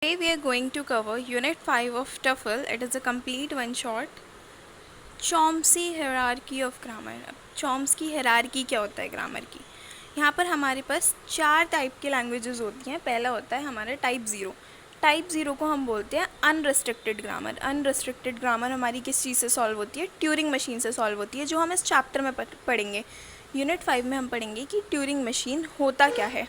Today we are going to cover Unit 5 of TOEFL. It is a complete one shot. Chomsky hierarchy of grammar. अब Chomsky hierarchy क्या होता है grammar की? यहाँ पर हमारे पास 4 टाइप के लैंग्वेजेस होती हैं. पहला होता है हमारा टाइप 0. टाइप 0 को हम बोलते हैं अनरिस्ट्रिक्टेड ग्रामर. अनरिस्ट्रिक्टेड ग्रामर हमारी किस चीज़ से सॉल्व होती है? ट्यूरिंग मशीन से सॉल्व होती है, जो हम इस चैप्टर में पढ़ेंगे. यूनिट 5 में हम पढ़ेंगे कि ट्यूरिंग मशीन होता क्या है.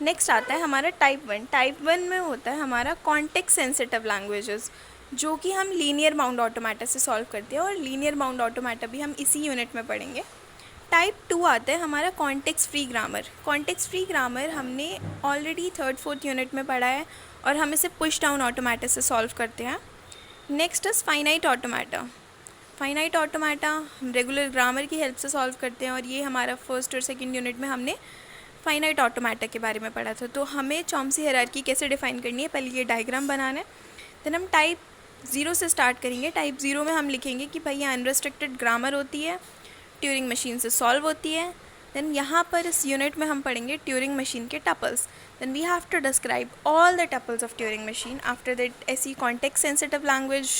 नेक्स्ट आता है हमारा टाइप 1. टाइप 1 में होता है हमारा कॉन्टेक्स्ट सेंसिटिव लैंग्वेजेस, जो कि हम लीनियर बाउंड ऑटोमेटा से सॉल्व करते हैं, और लीनियर बाउंड ऑटोमेटा भी हम इसी यूनिट में पढ़ेंगे. टाइप 2 आता है हमारा context free grammar. Context free grammar हमने ऑलरेडी 3rd-4th यूनिट में पढ़ा है, और हम इसे पुश डाउन ऑटोमेटा से सॉल्व करते हैं. Next is finite automata. Finite automata हम रेगुलर ग्रामर की हेल्प से सॉल्व करते हैं, और ये हमारा 1st और 2nd यूनिट में हमने फाइनाइट ऑटोमेटा के बारे में पढ़ा था. तो हमें चॉम्स्की हायरार्की कैसे डिफाइन करनी है, पहले ये डायग्राम बनाना है. देन हम टाइप 0 से स्टार्ट करेंगे. टाइप 0 में हम लिखेंगे कि भाई ये अनरिस्ट्रिक्टेड ग्रामर होती है, ट्यूरिंग मशीन से सॉल्व होती है. देन यहाँ पर इस यूनिट में हम पढ़ेंगे ट्यूरिंग मशीन के tuples. Then we have to describe all the tuples of Turing machine. After that ऐसी कॉन्टेक्स्ट सेंसिटिव लैंग्वेज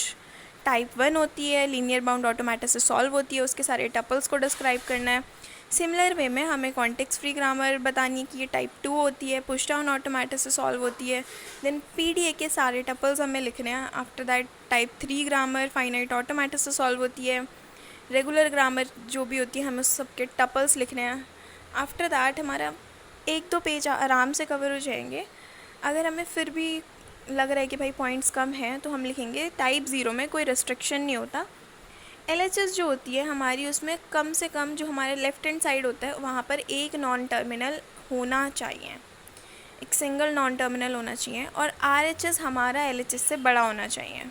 टाइप 1 होती है, लीनियर बाउंड ऑटोमेटा से सॉल्व होती है, उसके सारे टपल्स को डिस्क्राइब करना है. सिमिलर वे में हमें कॉन्टेक्स्ट फ्री ग्रामर बतानी है कि ये टाइप 2 होती है, पुश डाउन ऑटोमेटा से सॉल्व होती है. देन पीडीए के सारे टपल्स हमें लिखने हैं. After that type 3 grammar finite automata से सॉल्व होती है. रेगुलर ग्रामर जो भी होती है हमें उस सबके टपल्स लिखने हैं. आफ्टर दैट हमारा 1-2 पेज आराम से कवर हो जाएंगे. अगर हमें फिर भी लग रहा है कि भाई पॉइंट्स कम हैं, तो हम लिखेंगे टाइप 0 में कोई रिस्ट्रिक्शन नहीं होता. LHS जो होती है हमारी, उसमें कम से कम जो हमारे लेफ़्ट हैंड साइड होता है वहाँ पर एक नॉन टर्मिनल होना चाहिए, एक सिंगल नॉन टर्मिनल होना चाहिए. और RHS हमारा LHS से बड़ा होना चाहिए.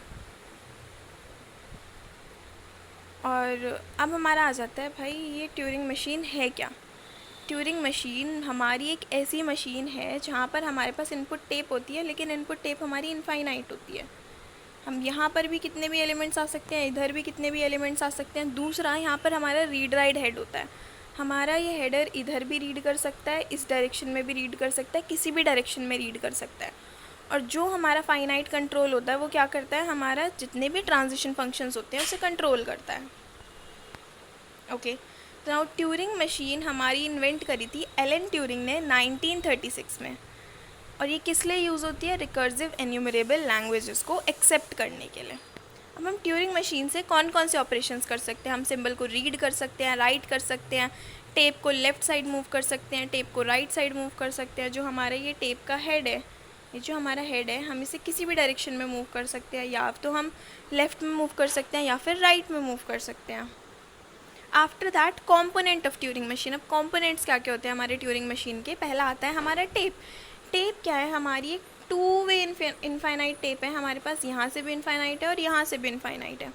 और अब हमारा आ जाता है भाई ये ट्यूरिंग मशीन है क्या. ट्यूरिंग मशीन हमारी एक ऐसी मशीन है जहाँ पर हमारे पास इनपुट टेप होती है, लेकिन इनपुट टेप हमारी इनफाइनाइट होती है. हम यहाँ पर भी कितने भी एलिमेंट्स आ सकते हैं, इधर भी कितने भी एलिमेंट्स आ सकते हैं. दूसरा, यहाँ पर हमारा रीड राइट हेड होता है. हमारा ये हेडर इधर भी रीड कर सकता है, इस डायरेक्शन में भी रीड कर सकता है, किसी भी डायरेक्शन में रीड कर सकता है. और जो हमारा फाइनाइट कंट्रोल होता है वो क्या करता है, हमारा जितने भी ट्रांजिशन फंक्शंस होते हैं उसे कंट्रोल करता है. ओके, तो नाउ ट्यूरिंग मशीन हमारी इन्वेंट करी थी एलन ट्यूरिंग ने 1936 में. और ये किस लिए यूज़ होती है, रिकर्सिव एन्यूमरेबल लैंग्वेजेस को एक्सेप्ट करने के लिए. अब हम ट्यूरिंग मशीन से कौन कौन से ऑपरेशंस कर सकते हैं. हम सिंबल को रीड कर सकते हैं, राइट कर सकते हैं, टेप को लेफ़्ट साइड मूव कर सकते हैं, टेप को राइट साइड मूव कर सकते हैं. जो हमारा ये टेप का हेड है, ये जो हमारा हेड है, हम इसे किसी भी डायरेक्शन में मूव कर सकते हैं, या तो हम लेफ़्ट में मूव कर सकते हैं या फिर राइट में मूव कर सकते हैं. After that component of Turing machine. अब कॉम्पोनेंट्स क्या क्या होते हैं हमारे ट्यूरिंग मशीन के. पहला आता है हमारा टेप. टेप क्या है, हमारी एक 2-वे इनफाइनाइट टेप है. हमारे पास यहाँ से भी इनफाइनाइट है और यहाँ से भी इनफाइनाइट है.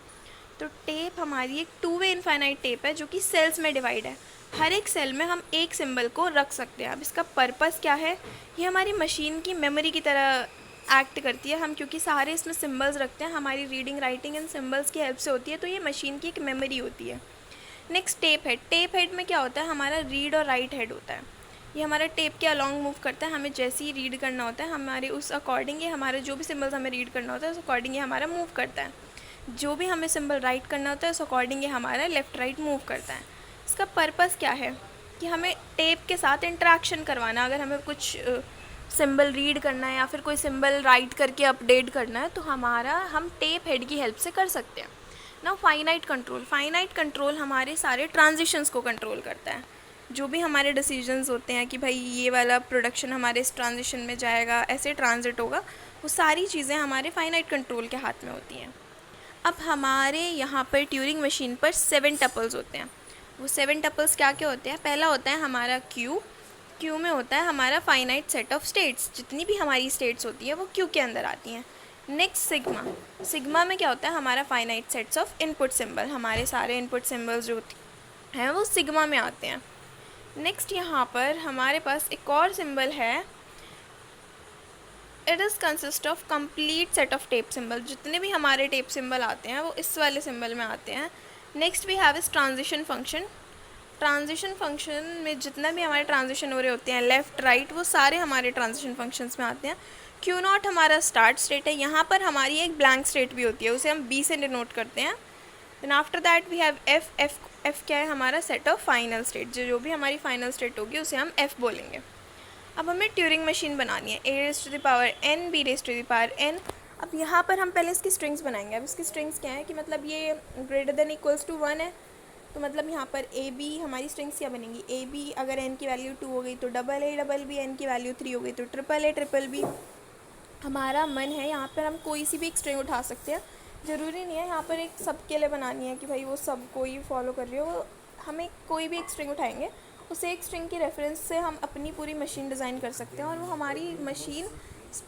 तो टेप हमारी एक 2-वे इनफाइनाइट टेप है, जो कि सेल्स में डिवाइड है. हर एक सेल में हम एक सिंबल को रख सकते हैं. अब इसका पर्पस क्या है, ये हमारी मशीन की मेमोरी की तरह एक्ट करती है. हम क्योंकि सारे इसमें सिम्बल्स रखते हैं, हमारी रीडिंग राइटिंग इन सिम्बल्स की हेल्प से होती है, तो ये मशीन की एक मेमोरी होती है. Next tape head. Tape head में क्या होता है, हमारा रीड और राइट हेड होता है. ये हमारा टेप के अलॉन्ग मूव करता है. हमें जैसे ही रीड करना होता है, हमारे उस अकॉर्डिंग ये हमारे जो भी सिंबल्स हमें रीड करना होता है उस अकॉर्डिंग ये हमारा मूव करता है. जो भी हमें सिंबल राइट करना होता है उस अकॉर्डिंग ये हमारा लेफ़्ट राइट मूव करता है. इसका पर्पस क्या है कि हमें टेप के साथ इंटरेक्शन करवाना. अगर हमें कुछ सिंबल रीड करना है या फिर कोई सिंबल राइट करके अपडेट करना है, तो हम टेप हेड की हेल्प से कर सकते हैं. ना फाइनाइट कंट्रोल. फाइनाइट कंट्रोल हमारे सारे ट्रांजिशंस को कंट्रोल करता है. जो भी हमारे डिसीजंस होते हैं कि भाई ये वाला प्रोडक्शन हमारे इस ट्रांजिशन में जाएगा, ऐसे ट्रांजिट होगा, वो सारी चीज़ें हमारे फाइनाइट कंट्रोल के हाथ में होती हैं. अब हमारे यहाँ पर ट्यूरिंग मशीन पर 7 टपल्स होते हैं. वो 7 टपल्स क्या क्या होते हैं. पहला होता है हमारा क्यू. क्यू में होता है हमारा फाइनाइट सेट ऑफ स्टेट्स. जितनी भी हमारी स्टेट्स होती हैं वो क्यू के अंदर आती हैं. Next sigma. सिग्मा में क्या होता है, हमारा finite sets of input symbol. हमारे सारे इनपुट सिंबल्स जो हैं वो सिग्मा में आते हैं. नेक्स्ट यहाँ पर हमारे पास एक और सिंबल है. It is consist of complete set of tape symbol. जितने भी हमारे टेप सिंबल आते हैं वो इस वाले सिंबल में आते हैं. नेक्स्ट वी हैव इस ट्रांजिशन फंक्शन. ट्रांजिशन फंक्शन में जितना भी हमारे ट्रांजिशन हो रहे होते हैं लेफ़्ट राइट, वो सारे हमारे ट्रांजिशन फंक्शंस में आते हैं. क्यू नॉट हमारा स्टार्ट स्टेट है, यहाँ पर हमारी एक ब्लैंक स्टेट भी होती है, उसे हम बी से डिनोट करते हैं। Then after that we have F. F क्या है, हमारा सेट ऑफ फाइनल स्टेट, जो भी हमारी फाइनल स्टेट होगी उसे हम एफ बोलेंगे। अब हमें ट्यूरिंग मशीन बनानी है, a raise to the power n, b raise to the power n. अब यहाँ पर हम पहले इसकी स्ट्रिंग्स बनाएंगे। अब इसकी स्ट्रिंग्स क्या है कि मतलब ये ग्रेटर देन इक्वल्स टू 1 है, तो मतलब यहाँ पर ए बी हमारी स्ट्रिंग्स क्या बनेंगी, ए बी अगर एन की वैल्यू 2 हो गई तो डबल बी, एन की वैल्यू 3 हो गई तो ट्रिपल बी। हमारा मन है यहाँ पर हम कोई सी भी एक स्ट्रिंग उठा सकते हैं, ज़रूरी नहीं है यहाँ पर एक सबके लिए बनानी है कि भाई वो सब कोई फॉलो कर रही हो। हमें कोई भी एक स्ट्रिंग उठाएंगे, उस एक स्ट्रिंग की रेफरेंस से हम अपनी पूरी मशीन डिज़ाइन कर सकते हैं और वो हमारी मशीन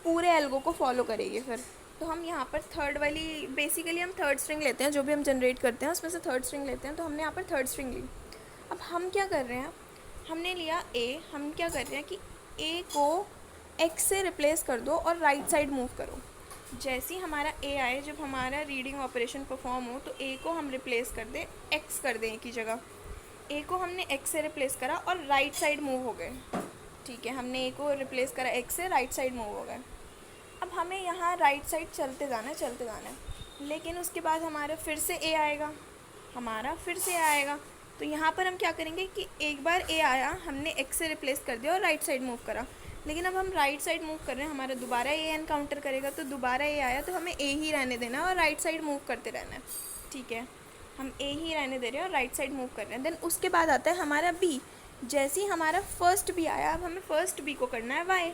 पूरे एल्गो को फॉलो करेगी फिर। तो हम यहाँ पर थर्ड वाली, बेसिकली हम थर्ड स्ट्रिंग लेते हैं, जो भी हम जनरेट करते हैं उसमें से थर्ड स्ट्रिंग लेते हैं, तो हमने यहाँ पर थर्ड स्ट्रिंग ली। अब हम क्या कर रहे हैं, हमने लिया ए, हम क्या कर रहे हैं कि ए को एक्स से रिप्लेस कर दो और राइट साइड मूव करो। जैसे ही हमारा ए आए, जब हमारा रीडिंग ऑपरेशन परफॉर्म हो, तो ए को हम रिप्लेस कर दें, एक्स कर दें की जगह। ए को हमने एक्स से रिप्लेस करा और राइट साइड मूव हो गए। ठीक है, हमने ए को रिप्लेस करा एक्स से, राइट साइड मूव हो गए। अब हमें यहाँ राइट साइड चलते जाना है, लेकिन उसके बाद हमारा फिर से ए आएगा, हमारा फिर से आएगा। तो यहाँ पर हम क्या करेंगे कि एक बार ए आया, हमने एक्स से रिप्लेस कर दिया और राइट साइड मूव करा, लेकिन अब हम राइट साइड मूव कर रहे हैं, हमारा दोबारा ए एनकाउंटर करेगा, तो दोबारा ए आया तो हमें ए ही रहने देना है और राइट साइड मूव करते रहना है। ठीक है, हम ए ही रहने दे रहे हैं और राइट साइड मूव कर रहे हैं। देन उसके बाद आता है हमारा बी। जैसे ही हमारा फर्स्ट बी आया, अब हमें फर्स्ट बी को करना है वाई।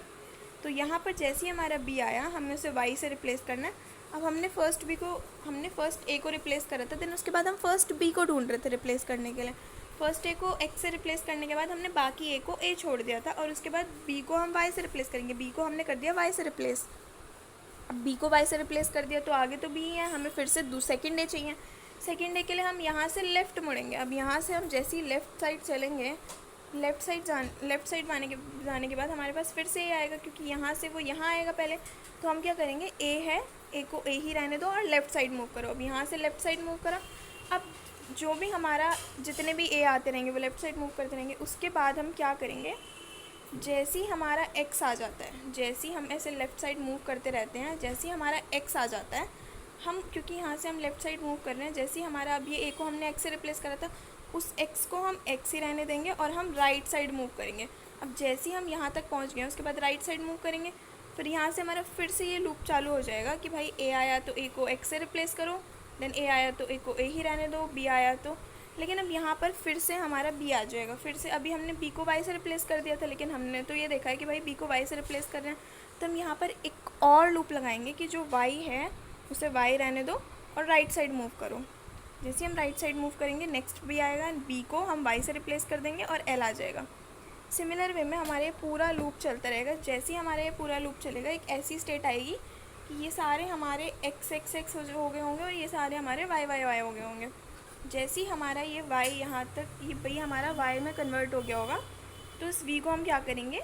तो यहाँ पर जैसे ही हमारा बी आया, हमने उसे वाई से रिप्लेस करना है। अब हमने फर्स्ट ए को रिप्लेस करा था, देन उसके बाद हम फर्स्ट बी को ढूंढ रहे थे रिप्लेस करने के लिए। फर्स्ट ए को एक्स से रिप्लेस करने के बाद हमने बाकी ए को ए छोड़ दिया था, और उसके बाद बी को हम वाई से रिप्लेस करेंगे। बी को हमने कर दिया वाई से रिप्लेस। अब बी को वाई से रिप्लेस कर दिया तो आगे तो बी है, हमें फिर से सेकेंड ए चाहिए। सेकेंड ए के लिए हम यहाँ से लेफ़्ट मुड़ेंगे। अब यहाँ से हम जैसे ही लेफ़्ट साइड चलेंगे, लेफ़्ट साइड जाने के बाद हमारे पास फिर से ए आएगा, क्योंकि यहाँ से वो यहाँ आएगा पहले। तो हम क्या करेंगे, ए है, ए को ए ही रहने दो और लेफ़्ट साइड मूव करो। अब यहाँ से लेफ़्ट साइड मूव करा। अब जो भी हमारा जितने भी ए आते रहेंगे वो लेफ़्ट साइड मूव करते रहेंगे। उसके बाद हम क्या करेंगे, जैसे ही हमारा एक्स आ जाता है, जैसे ही हम ऐसे लेफ़्ट साइड मूव करते रहते हैं, जैसे ही हमारा एक्स आ जाता है, हम क्योंकि यहाँ से हम लेफ़्ट साइड मूव कर रहे हैं, जैसे ही हमारा अब ये ए को हमने एक्स से रिप्लेस करा था, उस एक्स को हम एक्स ही रहने देंगे और हम राइट साइड मूव करेंगे। अब जैसे ही हम यहाँ तक पहुँच गए, उसके बाद राइट साइड मूव करेंगे, फिर यहाँ से हमारा फिर से ये लूप चालू हो जाएगा कि भाई ए आया तो ए को एक्स से रिप्लेस करो, देन ए आया तो ए को ए ही रहने दो, बी आया तो। लेकिन अब यहाँ पर फिर से हमारा बी आ जाएगा। फिर से अभी हमने बी को वाई से रिप्लेस कर दिया था, लेकिन हमने तो ये देखा है कि भाई बी को वाई से रिप्लेस कर रहे हैं, तो हम यहाँ पर एक और लूप लगाएंगे कि जो वाई है उसे वाई रहने दो और राइट साइड मूव करो। जैसे हम राइट साइड मूव करेंगे, नेक्स्ट बी आएगा, बी को हम वाई से रिप्लेस कर देंगे और एल आ जाएगा। सिमिलर वे में हमारे पूरा लूप चलता रहेगा। जैसे ही हमारे ये पूरा लूप चलेगा, एक ऐसी स्टेट आएगी कि ये सारे हमारे एक्स एक्स एक्स हो गए होंगे और ये सारे हमारे वाई वाई वाई हो गए होंगे। जैसे ही हमारा ये वाई यहाँ तक, ये हमारा वाई में कन्वर्ट हो गया होगा, तो इस वी को हम क्या करेंगे,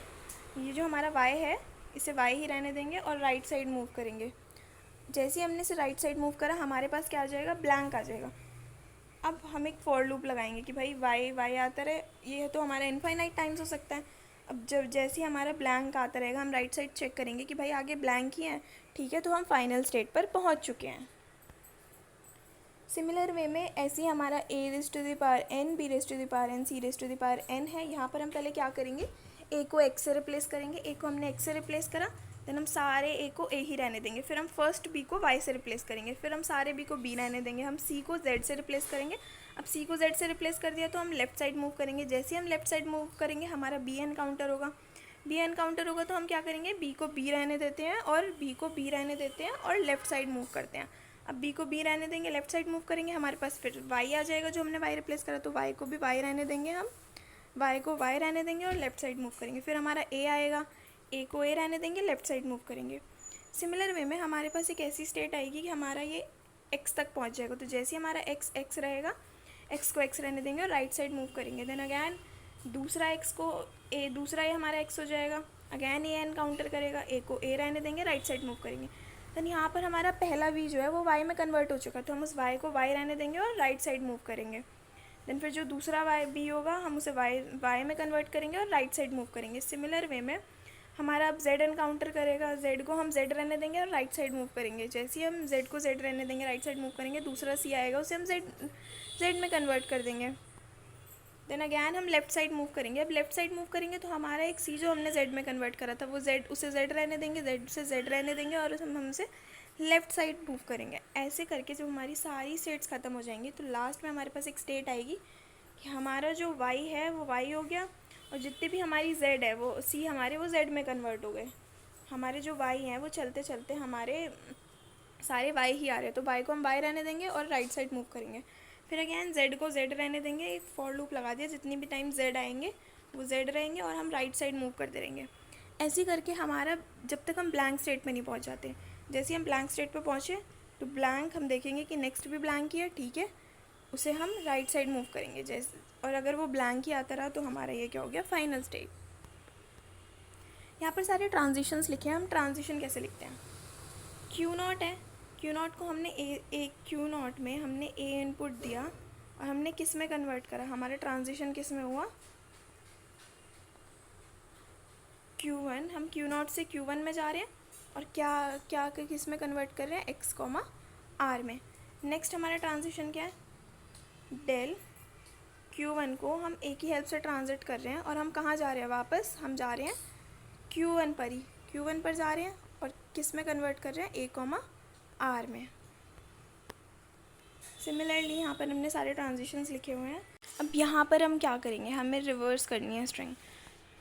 ये जो हमारा वाई है इसे वाई ही रहने देंगे और राइट साइड मूव करेंगे। जैसे ही हमने इसे राइट साइड मूव करा, हमारे पास क्या आ जाएगा, ब्लैंक आ जाएगा। अब हम एक फॉर लूप लगाएंगे कि भाई वाई वाई आता रहे, ये तो हमारा इनफाइनाइट टाइम्स हो सकता है। अब जब जैसे ही हमारा ब्लैंक आता रहेगा, हम राइट साइड चेक करेंगे कि भाई आगे ब्लैंक ही है, ठीक है, तो हम फाइनल स्टेट पर पहुंच चुके हैं। सिमिलर वे में ऐसे ही हमारा a raise to the power n, b raise to the power n, c raise to the power n है। यहाँ पर हम पहले क्या करेंगे, ए को एक्स से रिप्लेस करेंगे। ए को हमने एक्स से रिप्लेस करा, देन हम सारे ए को ए ही रहने देंगे। फिर हम फर्स्ट बी को वाई से रिप्लेस करेंगे, फिर हम सारे बी को बी रहने देंगे। हम सी को जेड से रिप्लेस करेंगे। अब सी को जेड से रिप्लेस कर दिया तो हम लेफ़्ट साइड मूव करेंगे। जैसे ही हम लेफ़्ट साइड मूव करेंगे, हमारा बी एनकाउंटर होगा। बी एनकाउंटर होगा तो हम क्या करेंगे, बी को बी रहने देते हैं और बी को बी रहने देते हैं और लेफ़्ट साइड मूव करते हैं। अब बी को बी रहने देंगे, लेफ़्ट साइड मूव करेंगे, हमारे पास फिर वाई आ जाएगा जो हमने वाई रिप्लेस करा, तो वाई को भी वाई रहने देंगे। हम वाई को वाई रहने देंगे और लेफ़्ट साइड मूव करेंगे। फिर हमारा ए आएगा, ए को ए रहने देंगे, लेफ़्ट साइड मूव करेंगे। सिमिलर वे में हमारे पास एक ऐसी स्टेट आएगी कि हमारा ये एक्स तक पहुंच जाएगा। तो जैसे ही हमारा एक्स एक्स रहेगा, एक्स को एक्स रहने देंगे और राइट साइड मूव करेंगे। देन अगैन दूसरा एक्स को ए, दूसरा ए हमारा एक्स हो जाएगा, अगैन ए एनकाउंटर करेगा, ए को ए रहने देंगे, राइट साइड मूव करेंगे। देन यहाँ पर हमारा पहला वी जो है वो वाई में कन्वर्ट हो चुका है, तो हम उस वाई को वाई रहने देंगे और राइट साइड मूव करेंगे। देन फिर जो दूसरा वाई बी होगा, हम उसे वाई में कन्वर्ट करेंगे और राइट साइड मूव करेंगे। सिमिलर वे में हमारा अब जेड एनकाउंटर करेगा, जेड को हम जेड रहने देंगे और राइट साइड मूव करेंगे। जैसे ही हम जेड को जेड रहने देंगे, राइट साइड मूव करेंगे, दूसरा सी आएगा, उसे हम जेड जेड में कन्वर्ट कर देंगे। देन अगैन हम लेफ्ट साइड मूव करेंगे। अब लेफ्ट साइड मूव करेंगे तो हमारा एक सी जो हमने जेड में कन्वर्ट करा था वो जेड, उसे जेड रहने देंगे, जेड से जेड रहने देंगे और हम उसे लेफ़्ट साइड मूव करेंगे। ऐसे करके जब हमारी सारी स्टेट्स ख़त्म हो जाएंगी तो लास्ट में हमारे पास एक स्टेट आएगी कि हमारा जो वाई है वो वाई हो गया और जितने भी हमारी जेड है वो सी हमारे वो जेड में कन्वर्ट हो गए। हमारे जो वाई हैं वो चलते चलते हमारे सारे वाई ही आ रहे हैं, तो वाई को हम वाई रहने देंगे और राइट साइड मूव करेंगे। फिर अगैन जेड को जेड रहने देंगे, एक फॉर लूप लगा दिया, जितनी भी टाइम जेड आएंगे वो जेड रहेंगे और हम राइट साइड मूव करते रहेंगे। ऐसे करके हमारा जब तक हम ब्लैंक स्टेट में नहीं पहुंच जाते, जैसे हम ब्लैंक स्टेट पे पहुँचे तो ब्लैंक हम देखेंगे कि नेक्स्ट भी ब्लैंक ही है, ठीक है, उसे हम राइट साइड मूव करेंगे जैसे, और अगर वो ब्लैंक ही आता रहा तो हमारा ये क्या हो गया, फाइनल स्टेट। यहाँ पर सारे ट्रांजिशंस लिखे हैं। हम ट्रांजिशन कैसे लिखते हैं, क्यू नॉट है, क्यू नॉट को हमने ए क्यू नॉट में हमने ए इनपुट दिया और हमने किस में कन्वर्ट करा, हमारा ट्रांजिशन किस में हुआ, Q1। हम Q0 से Q1 में जा रहे हैं और क्या क्या किस में कन्वर्ट कर रहे हैं, x, R में। नेक्स्ट हमारा ट्रांजिशन क्या है, डेल Q1 को हम a की हेल्प से ट्रांजिट कर रहे हैं और हम कहाँ जा रहे हैं, वापस हम जा रहे हैं Q1 पर ही, Q1 पर जा रहे हैं और किस में कन्वर्ट कर रहे हैं, a, R में। सिमिलरली यहाँ पर हमने सारे ट्रांजिशंस लिखे हुए हैं। अब यहाँ पर हम क्या करेंगे, हमें रिवर्स करनी है स्ट्रिंग।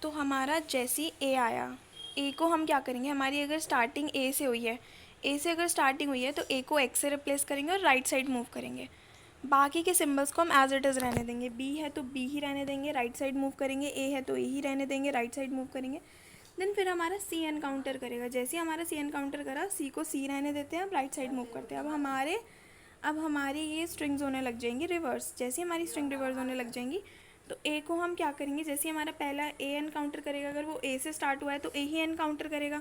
तो हमारा जैसी ए आया, ए को हम क्या करेंगे, हमारी अगर स्टार्टिंग ए से हुई है, ए से अगर स्टार्टिंग हुई है तो ए को एक्स से रिप्लेस करेंगे और राइट साइड मूव करेंगे। बाकी के सिंबल्स को हम एज इट इज़ रहने देंगे, बी है तो बी ही रहने देंगे, राइट साइड मूव करेंगे, ए है तो ए ही रहने देंगे, राइट साइड मूव करेंगे। देन फिर हमारा सी एनकाउंटर करेगा, जैसे ही हमारा सी एनकाउंटर करा, सी को सी रहने देते हैं, अब राइट साइड मूव करते हैं। अब हमारी ये स्ट्रिंग्स होने लग जाएंगी रिवर्स। जैसे हमारी स्ट्रिंग रिवर्स होने लग जाएंगी तो ए को हम क्या करेंगे, जैसे हमारा पहला ए एनकाउंटर करेगा, अगर वो ए से स्टार्ट हुआ है तो ए ही एनकाउंटर करेगा,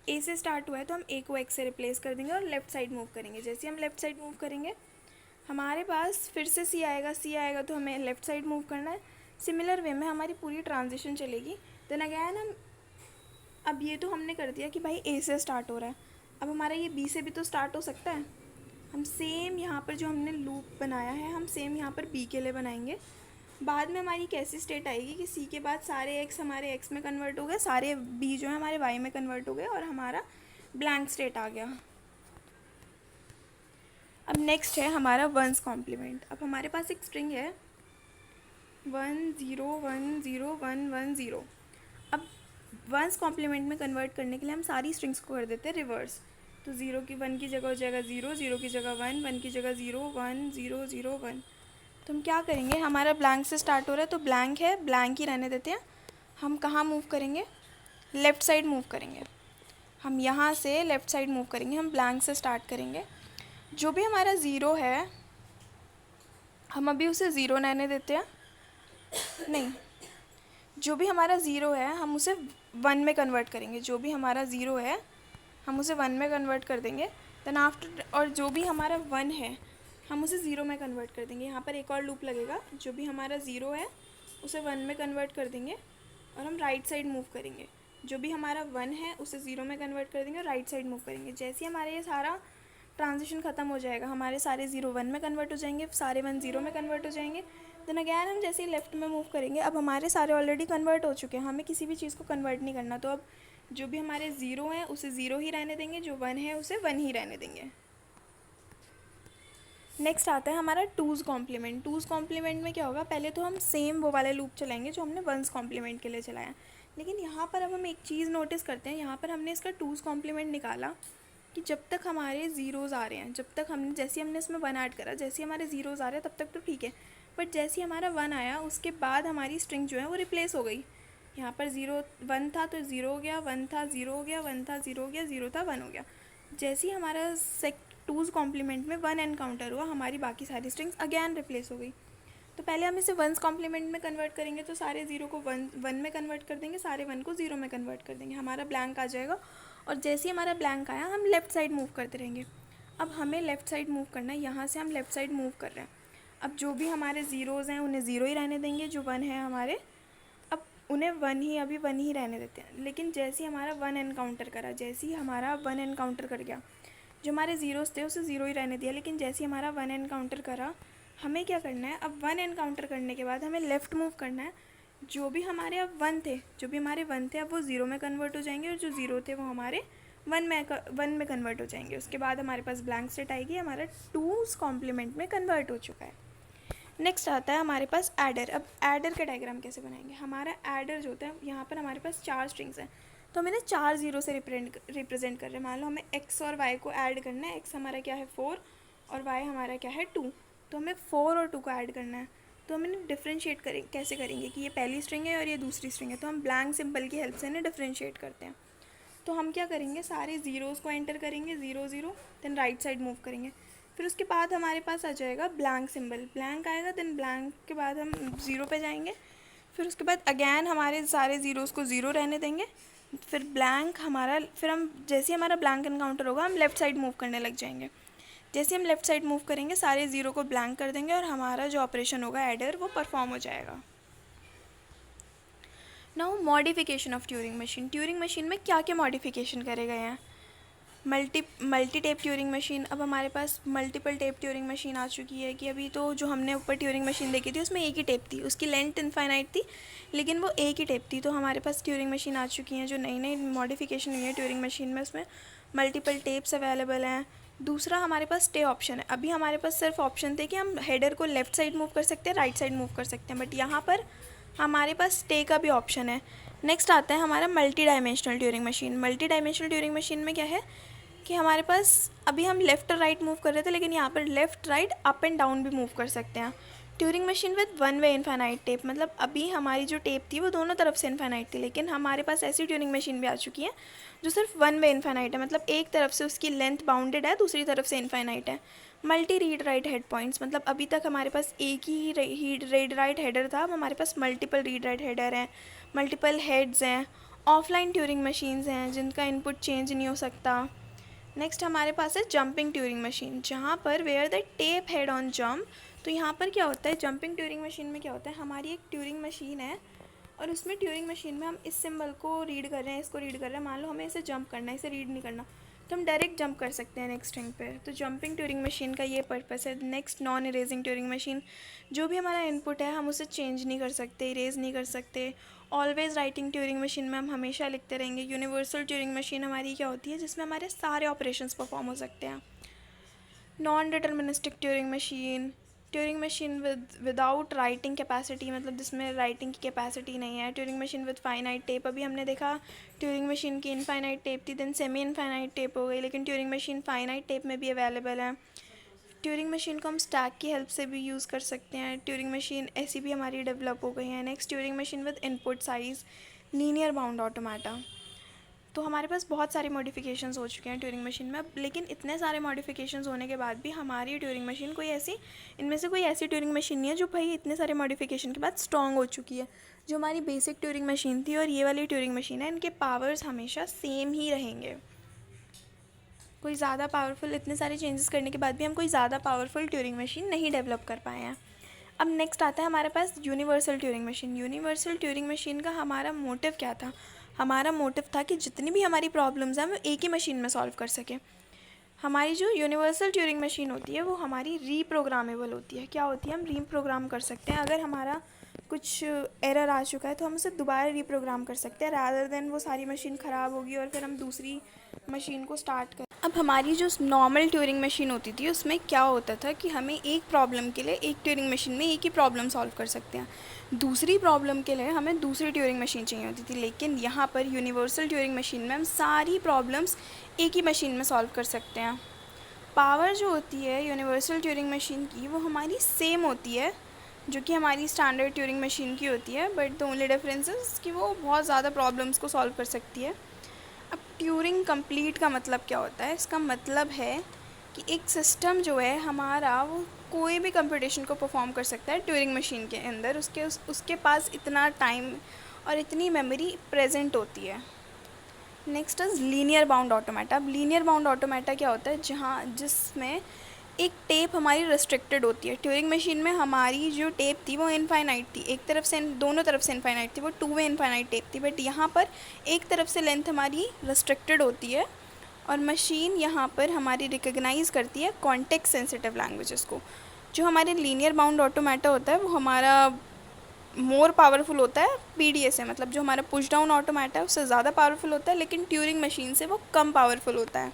ए से स्टार्ट हुआ है तो हम ए को एक्स से रिप्लेस कर देंगे और लेफ़्ट साइड मूव करेंगे। जैसे हम लेफ़्ट साइड मूव करेंगे हमारे पास फिर से सी आएगा तो हमें लेफ़्ट साइड मूव करना है। सिमिलर वे में हमारी पूरी ट्रांजिशन चलेगी। देन अगैन हम, अब ये तो हमने कर दिया कि भाई ए से स्टार्ट हो रहा है, अब हमारा ये बी से भी तो स्टार्ट हो सकता है। हम सेम यहाँ पर जो हमने लूप बनाया है हम सेम यहाँ पर बी के लिए बनाएंगे। बाद में हमारी कैसी स्टेट आएगी कि सी के बाद सारे एक्स हमारे एक्स में कन्वर्ट हो गए, सारे बी जो है हमारे वाई में कन्वर्ट हो गए और हमारा ब्लैंक स्टेट आ गया। अब नेक्स्ट है हमारा वंस कॉम्प्लीमेंट। अब हमारे पास एक स्ट्रिंग है 1 0 1 0 1 1 0। अब वंस कॉम्प्लीमेंट में कन्वर्ट करने के लिए हम सारी स्ट्रिंग्स को कर देते हैं रिवर्स। तो 0 की 1 की जगह हो जाएगा 0, 0 की जगह 1, 1 की जगह 0, 1 0 0 1। तो हम क्या करेंगे, हमारा ब्लैंक से स्टार्ट हो रहा है तो ब्लैंक है, ब्लैंक ही रहने देते हैं। हम कहाँ मूव करेंगे, लेफ़्ट साइड मूव करेंगे। हम यहाँ से लेफ़्ट साइड मूव करेंगे, हम ब्लैंक से स्टार्ट करेंगे। जो भी हमारा ज़ीरो है हम अभी उसे ज़ीरो रहने देते हैं, नहीं, जो भी हमारा ज़ीरो है हम उसे 1 में कन्वर्ट करेंगे। जो भी हमारा ज़ीरो है हम उसे 1 में कन्वर्ट कर देंगे। देन आफ्टर, और जो भी हमारा 1 है हम उसे 0 में कन्वर्ट कर देंगे। यहाँ पर एक और लूप लगेगा, जो भी हमारा 0 है उसे 1 में कन्वर्ट कर देंगे और हम राइट साइड मूव करेंगे। जो भी हमारा 1 है उसे 0 में कन्वर्ट कर देंगे और राइट साइड मूव करेंगे। जैसे ही हमारा ये सारा ट्रांजिशन ख़त्म हो जाएगा, हमारे सारे 0 1 में कन्वर्ट हो जाएंगे, सारे 1 0 में कन्वर्ट हो जाएंगे। देन अगैन हम जैसे ही लेफ़्ट में मूव करेंगे, अब हमारे सारे ऑलरेडी कन्वर्ट हो चुके हैं, हमें किसी भी चीज़ को कन्वर्ट नहीं करना। तो अब जो भी हमारे 0 हैं उसे 0 ही रहने देंगे, जो 1 है उसे 1 ही रहने देंगे। नेक्स्ट आता है हमारा टूज़ कॉम्प्लीमेंट। टूज़ कॉम्प्लीमेंट में क्या होगा, पहले तो हम सेम वो वाले लूप चलाएंगे जो हमने वंस कॉम्प्लीमेंट के लिए चलाया, लेकिन यहाँ पर अब हम एक चीज़ नोटिस करते हैं। यहाँ पर हमने इसका टूज़ कॉम्प्लीमेंट निकाला कि जब तक हमारे ज़ीरोज़ आ रहे हैं, जब तक जैसे हमने इसमें 1 ऐड करा, जैसे हमारे ज़ीरोज़ आ रहे हैं तब तक तो ठीक है, बट जैसे हमारा 1 आया उसके बाद हमारी स्ट्रिंग जो है वो रिप्लेस हो गई। यहाँ पर 0 1 था तो 0 हो गया, 1 था 0 हो गया, 1 था 0 हो गया, 0 था 1 हो गया। जैसे ही हमारा टूज़ कॉम्प्लीमेंट में 1 एनकाउंटर हुआ, हमारी बाकी सारी स्ट्रिंग्स अगेन रिप्लेस हो गई। तो पहले हम इसे वंस कॉम्प्लीमेंट में कन्वर्ट करेंगे, तो सारे 0 को 1 में कन्वर्ट कर देंगे, सारे 1 को 0 में कन्वर्ट कर देंगे, हमारा ब्लैंक आ जाएगा। और जैसे ही हमारा ब्लैंक आया हम लेफ़्ट साइड मूव करते रहेंगे। अब हमें लेफ़्ट साइड मूव करना है, यहाँ से हम लेफ़्ट साइड मूव कर रहे हैं। अब जो भी हमारे ज़ीरोज़ हैं उन्हें 0 ही रहने देंगे, जो 1 है हमारे, अब उन्हें वन ही, अभी वन ही रहने देते हैं। लेकिन जैसे ही हमारा वन एनकाउंटर करा, जैसे ही हमारा वन एनकाउंटर कर गया, जो हमारे ज़ीरोज़ थे उसे ज़ीरो ही रहने दिया, लेकिन जैसे ही हमारा वन एनकाउंटर करा, हमें क्या करना है, अब वन एनकाउंटर करने के बाद हमें लेफ़्ट मूव करना है। जो भी हमारे अब वन थे, जो भी हमारे वन थे अब वो ज़ीरो में कन्वर्ट हो जाएंगे, और जो ज़ीरो थे वो हमारे वन में कन्वर्ट हो जाएंगे। उसके बाद हमारे पास ब्लैंक स्टेट आएगी, हमारा टूज़ कॉम्प्लीमेंट में कन्वर्ट हो चुका है। नेक्स्ट आता है हमारे पास एडर। अब एडर का डायग्राम कैसे बनाएंगे। हमारा एडर जो होता है, यहाँ पर हमारे पास 4 स्ट्रिंग्स हैं, तो हमें ना 4 ज़ीरो से रिप्रेजेंट कर रहे हैं। मान लो हमें x और y को ऐड करना है। x हमारा क्या है 4 और y हमारा क्या है 2, तो हमें 4 और 2 को ऐड करना है। तो हम इन्हें डिफ्रेंशिएट कैसे करेंगे कि ये पहली स्ट्रिंग है और ये दूसरी स्ट्रिंग है, तो हम ब्लैंक सिंबल की हेल्प से इन्हें डिफ्रेंशिएट करते हैं। तो हम क्या करेंगे, सारे ज़ीरोज़ को एंटर करेंगे, 0 0, देन राइट साइड मूव करेंगे। फिर उसके बाद हमारे पास आ जाएगा ब्लैंक सिंबल, ब्लैंक आएगा, देन ब्लैंक के बाद हम 0 पे जाएंगे। फिर उसके बाद अगैन हमारे सारे ज़ीरोज़ को 0 रहने देंगे। फिर ब्लैंक हमारा, फिर हम जैसे ही हमारा ब्लैंक एनकाउंटर होगा, हम लेफ़्ट साइड मूव करने लग जाएंगे। जैसे हम लेफ़्ट साइड मूव करेंगे, सारे ज़ीरो को ब्लैंक कर देंगे और हमारा जो ऑपरेशन होगा एडर, वो परफॉर्म हो जाएगा। Now modification of Turing machine. Turing machine में क्या क्या मॉडिफिकेशन करे गए हैं। Multi tape Turing machine. अब हमारे पास मल्टीपल टेप ट्यूरिंग मशीन आ चुकी है कि अभी तो जो हमने ऊपर ट्यूरिंग मशीन देखी थी उसमें एक ही टेप थी, उसकी लेंथ इनफाइनाइट थी, लेकिन वो एक ही टेप थी। तो हमारे पास ट्यूरिंग मशीन आ चुकी हैं जो नई नई मॉडिफिकेशन हुई है ट्यूरिंग मशीन में, उसमें मल्टीपल टेप्स अवेलेबल हैं। दूसरा हमारे पास स्टे ऑप्शन है। अभी हमारे पास सिर्फ ऑप्शन थे कि हम हेडर को लेफ़्ट साइड मूव कर सकते हैं, राइट साइड मूव कर सकते हैं, बट यहाँ पर हमारे पास स्टे का भी ऑप्शन है। नेक्स्ट आता है हमारा multi dimensional Turing machine. Multi dimensional Turing machine में क्या है कि हमारे पास अभी हम लेफ़्ट और राइट मूव कर रहे थे, लेकिन यहाँ पर left right up and down भी मूव कर सकते हैं। Turing machine with one way infinite tape, मतलब अभी हमारी जो टेप थी वो दोनों तरफ से इनफाइनाइट थी, लेकिन हमारे पास ऐसी ट्यूरिंग मशीन भी आ चुकी है जो सिर्फ वन वे इनफाइनाइट है, मतलब एक तरफ से उसकी लेंथ बाउंडेड है, दूसरी तरफ से इनफाइनाइट है। Multi read write head points, मतलब अभी तक हमारे पास एक ही रीड राइट हेडर था, अब हमारे पास मल्टीपल रीड राइट हेडर हैं, मल्टीपल हेड्स हैं। ऑफलाइन ट्यूरिंग मशीन्स हैं जिनका इनपुट चेंज नहीं हो सकता। नेक्स्ट हमारे पास है जंपिंग ट्यूरिंग मशीन, जहाँ पर where the tape head on jump. तो यहाँ पर क्या होता है, जंपिंग ट्यूरिंग मशीन में क्या होता है, हमारी एक ट्यूरिंग मशीन है और उसमें ट्यूरिंग मशीन में हम इस सिंबल को रीड कर रहे हैं, इसको रीड कर रहे हैं, मान लो हमें इसे जंप करना है, इसे रीड नहीं करना, तो हम डायरेक्ट जंप कर सकते हैं नेक्स्ट स्ट्रिंग पे। तो जंपिंग ट्यूरिंग मशीन का ये पर्पस है। Next non erasing Turing machine, जो भी हमारा इनपुट है हम उसे चेंज नहीं कर सकते, इरेज नहीं कर सकते। ऑलवेज राइटिंग ट्यूरिंग मशीन में हम हमेशा लिखते रहेंगे। यूनिवर्सल ट्यूरिंग मशीन हमारी क्या होती है, जिसमें हमारे सारे ऑपरेशंस परफॉर्म हो सकते हैं। Non deterministic Turing machine, Turing machine without writing capacity, मतलब जिसमें राइटिंग की कैपेसिटी नहीं है। Turing machine with finite tape, अभी हमने देखा ट्यूरिंग मशीन की इनफाइनाइट टेप थी, देन सेमी इनफाइनाइट टेप हो गई, लेकिन ट्यूरिंग मशीन फाइनाइट टेप में भी अवेलेबल है। ट्यूरिंग मशीन को हम स्टैक की हेल्प से भी यूज़ कर सकते हैं। ट्यूरिंग मशीन ऐसी भी हमारी डेवलप हो गई है। Next Turing machine with input size, linear bound automata. तो हमारे पास बहुत सारे मॉडिफिकेशंस हो चुके हैं ट्यूरिंग मशीन में अब, लेकिन इतने सारे मॉडिफिकेशंस होने के बाद भी हमारी ट्यूरिंग मशीन कोई ऐसी, इनमें से कोई ऐसी ट्यूरिंग मशीन नहीं है जो भाई इतने सारे मॉडिफिकेशन के बाद स्ट्रॉन्ग हो चुकी है। जो हमारी बेसिक ट्यूरिंग मशीन थी और ये वाली ट्यूरिंग मशीन है, इनके पावर्स हमेशा सेम ही रहेंगे। कोई ज़्यादा पावरफुल, इतने सारे चेंजेस करने के बाद भी हम कोई ज़्यादा पावरफुल ट्यूरिंग मशीन नहीं डेवलप कर पाए हैं। अब नेक्स्ट आता है हमारे पास universal Turing machine. Universal Turing machine का हमारा मोटिव क्या था, हमारा मोटिव था कि जितनी भी हमारी प्रॉब्लम्स हैं वो एक ही मशीन में सॉल्व कर सकें। हमारी जो यूनिवर्सल ट्यूरिंग मशीन होती है वो हमारी रीप्रोग्रामेबल होती है। क्या होती है, हम रीप्रोग्राम कर सकते हैं। अगर हमारा कुछ एरर आ चुका है तो हम उसे दोबारा रीप्रोग्राम कर सकते हैं, रादर देन वो सारी मशीन ख़राब होगी और फिर हम दूसरी मशीन को स्टार्ट करें। अब हमारी जो नॉर्मल ट्यूरिंग मशीन होती थी उसमें क्या होता था कि हमें एक प्रॉब्लम के लिए एक ट्यूरिंग मशीन में एक ही प्रॉब्लम सॉल्व कर सकते हैं, दूसरी प्रॉब्लम के लिए हमें दूसरी ट्यूरिंग मशीन चाहिए होती थी। लेकिन यहाँ पर यूनिवर्सल ट्यूरिंग मशीन में हम सारी प्रॉब्लम्स एक ही मशीन में सॉल्व कर सकते हैं। पावर जो होती है यूनिवर्सल ट्यूरिंग मशीन की वो हमारी सेम होती है जो कि हमारी स्टैंडर्ड ट्यूरिंग मशीन की होती है, but the only difference is कि वो बहुत ज़्यादा प्रॉब्लम्स को सॉल्व कर सकती है। अब ट्यूरिंग कंप्लीट का मतलब क्या होता है, इसका मतलब है कि एक सिस्टम जो है हमारा वो कोई भी कंप्यूटेशन को परफॉर्म कर सकता है ट्यूरिंग मशीन के अंदर, उसके पास इतना टाइम और इतनी मेमोरी प्रेजेंट होती है। Next is linear bound automata. अब लीनियर बाउंड ऑटोमेटा क्या होता है, जिसमें एक टेप हमारी रिस्ट्रिक्टेड होती है। ट्यूरिंग मशीन में हमारी जो टेप थी वो इनफाइनाइट थी, एक तरफ से दोनों तरफ से इनफाइनाइट थी, वो टू वे इनफाइनाइट टेप थी। बट यहाँ पर एक तरफ से लेंथ हमारी रिस्ट्रिक्टेड होती है और मशीन यहाँ पर हमारी रिकग्नाइज़ करती है कॉन्टेक्स्ट सेंसिटिव लैंग्वेजेस को। जो हमारे लीनियर बाउंड ऑटोमेटा होता है वो हमारा मोर पावरफुल होता है पीडीए से, मतलब जो हमारा पुश डाउन ऑटोमेटा है उससे ज़्यादा पावरफुल होता है, लेकिन ट्यूरिंग मशीन से वो कम पावरफुल होता है।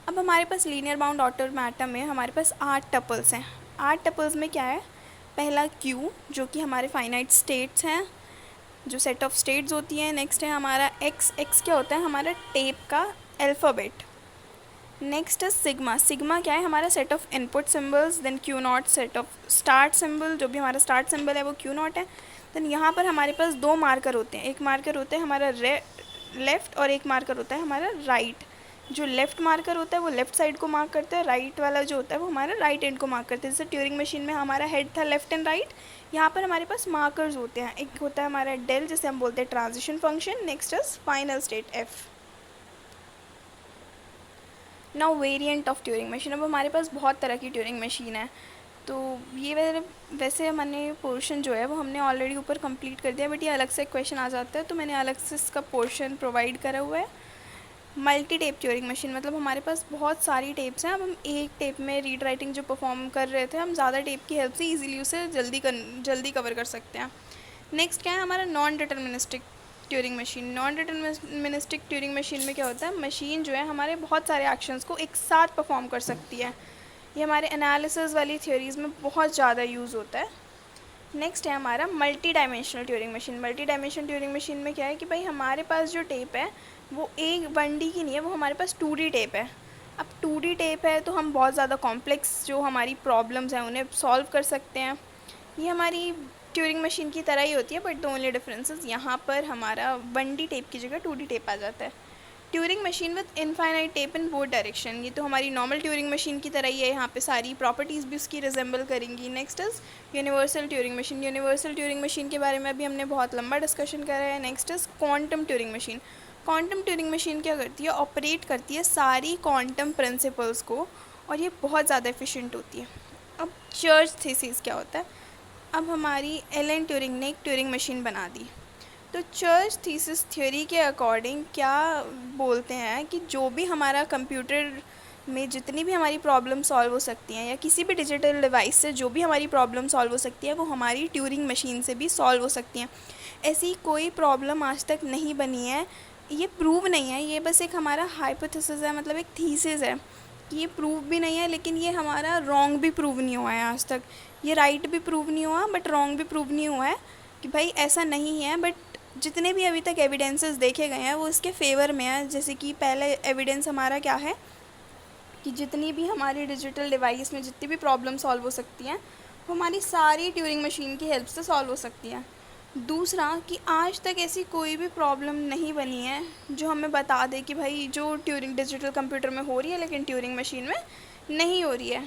अब हमारे पास लीनियर बाउंड ऑटोमेटा में हमारे पास 8 टपल्स हैं। 8 टपल्स में क्या है, पहला क्यू जो कि हमारे फाइनाइट स्टेट्स हैं, जो सेट ऑफ स्टेट्स होती हैं। नेक्स्ट है हमारा एक्स, एक्स क्या होता है, हमारा टेप का अल्फ़ाबेट। नेक्स्ट है सिग्मा, सिग्मा क्या है, हमारा set of input symbols. Then q naught set of start symbol, जो भी हमारा स्टार्ट सिंबल है वो क्यू नॉट है। देन यहाँ पर हमारे पास 2 मार्कर होते हैं, एक मार्कर होता है हमारा लेफ़्ट और एक मार्कर होता है हमारा राइट। जो लेफ़्ट मार्कर होता है वो लेफ़्ट साइड को मार्क करता है, राइट वाला जो होता है वो हमारा राइट एंड को मार्क करता है। जैसे ट्यूरिंग मशीन में हमारा हेड था लेफ़्ट एंड राइट, यहाँ पर हमारे पास मार्कर्स होते हैं। एक होता है हमारा डेल जिसे हम बोलते हैं transition function. Next is final state F. Now variant of Turing machine. अब हमारे पास बहुत तरह की ट्यूरिंग मशीन है, तो ये वैसे मैंने पोर्शन जो है वो हमने ऑलरेडी ऊपर कंप्लीट कर दिया, बट ये अलग से क्वेश्चन आ जाता है तो मैंने अलग से इसका पोर्शन प्रोवाइड करा हुआ है। मल्टी टेप ट्यूरिंग मशीन, मतलब हमारे पास बहुत सारी टेप्स हैं। अब हम एक टेप में रीड राइटिंग जो परफॉर्म कर रहे थे, हम ज़्यादा टेप की हेल्प से ईजिली उसे जल्दी कवर कर सकते हैं। नेक्स्ट क्या है हमारा non deterministic Turing machine. Non deterministic Turing machine में क्या होता है, मशीन जो है हमारे बहुत सारे एक्शंस को एक साथ परफॉर्म कर सकती है। ये हमारे एनालिसिस वाली थ्योरीज़ में बहुत ज़्यादा यूज़ होता है। नेक्स्ट है हमारा multi dimensional Turing machine. Multi dimensional Turing machine में क्या है कि भाई हमारे पास जो टेप है वो एक 1D की नहीं है, वो हमारे पास 2D टेप है। अब 2D टेप है तो हम बहुत ज़्यादा कॉम्प्लेक्स जो हमारी प्रॉब्लम्स हैं उन्हें सॉल्व कर सकते हैं। ये हमारी ट्यूरिंग मशीन की तरह ही होती है, बट द ओनली डिफरेंसेस यहाँ पर हमारा 1D टेप की जगह 2D टेप आ जाता है। Turing machine with infinite tape in both direction, ये तो हमारी नॉर्मल ट्यूरिंग मशीन की तरह ही है, यहाँ पे सारी प्रॉपर्टीज़ भी उसकी रिजेंबल करेंगी। Next is universal Turing machine. Universal Turing machine के बारे में अभी हमने बहुत लंबा डिस्कशन करा है। Next is quantum Turing machine. Quantum Turing machine क्या करती है, ऑपरेट करती है सारी क्वांटम प्रिंसिपल्स को, और ये बहुत ज़्यादा एफिशिएंट होती है। अब चर्च थीसिस क्या होता है, अब हमारी एलन ट्यूरिंग ने एक ट्यूरिंग मशीन बना दी, तो चर्च थीसिस थ्योरी के अकॉर्डिंग क्या बोलते हैं कि जो भी हमारा कंप्यूटर में जितनी भी हमारी प्रॉब्लम सॉल्व हो सकती हैं या किसी भी डिजिटल डिवाइस से जो भी हमारी प्रॉब्लम सॉल्व हो सकती है वो हमारी ट्यूरिंग मशीन से भी सॉल्व हो सकती हैं। ऐसी कोई प्रॉब्लम आज तक नहीं बनी है, ये प्रूव नहीं है, ये बस एक हमारा हाइपोथेसिस है, मतलब एक थीसिस है कि ये प्रूव भी नहीं है, लेकिन ये हमारा रॉन्ग भी प्रूव नहीं हुआ है आज तक। ये राइट भी प्रूव नहीं हुआ बट रॉन्ग भी प्रूव नहीं हुआ है कि भाई ऐसा नहीं है। बट जितने भी अभी तक एविडेंसेस देखे गए हैं वो इसके फेवर में है। जैसे कि पहले एविडेंस हमारा क्या है कि जितनी भी हमारी डिजिटल डिवाइस में जितनी भी प्रॉब्लम सॉल्व हो सकती हैं वो हमारी सारी ट्यूरिंग मशीन की हेल्प से सॉल्व हो सकती हैं। दूसरा कि आज तक ऐसी कोई भी प्रॉब्लम नहीं बनी है जो हमें बता दे कि भाई जो ट्यूरिंग डिजिटल कंप्यूटर में हो रही है लेकिन ट्यूरिंग मशीन में नहीं हो रही है।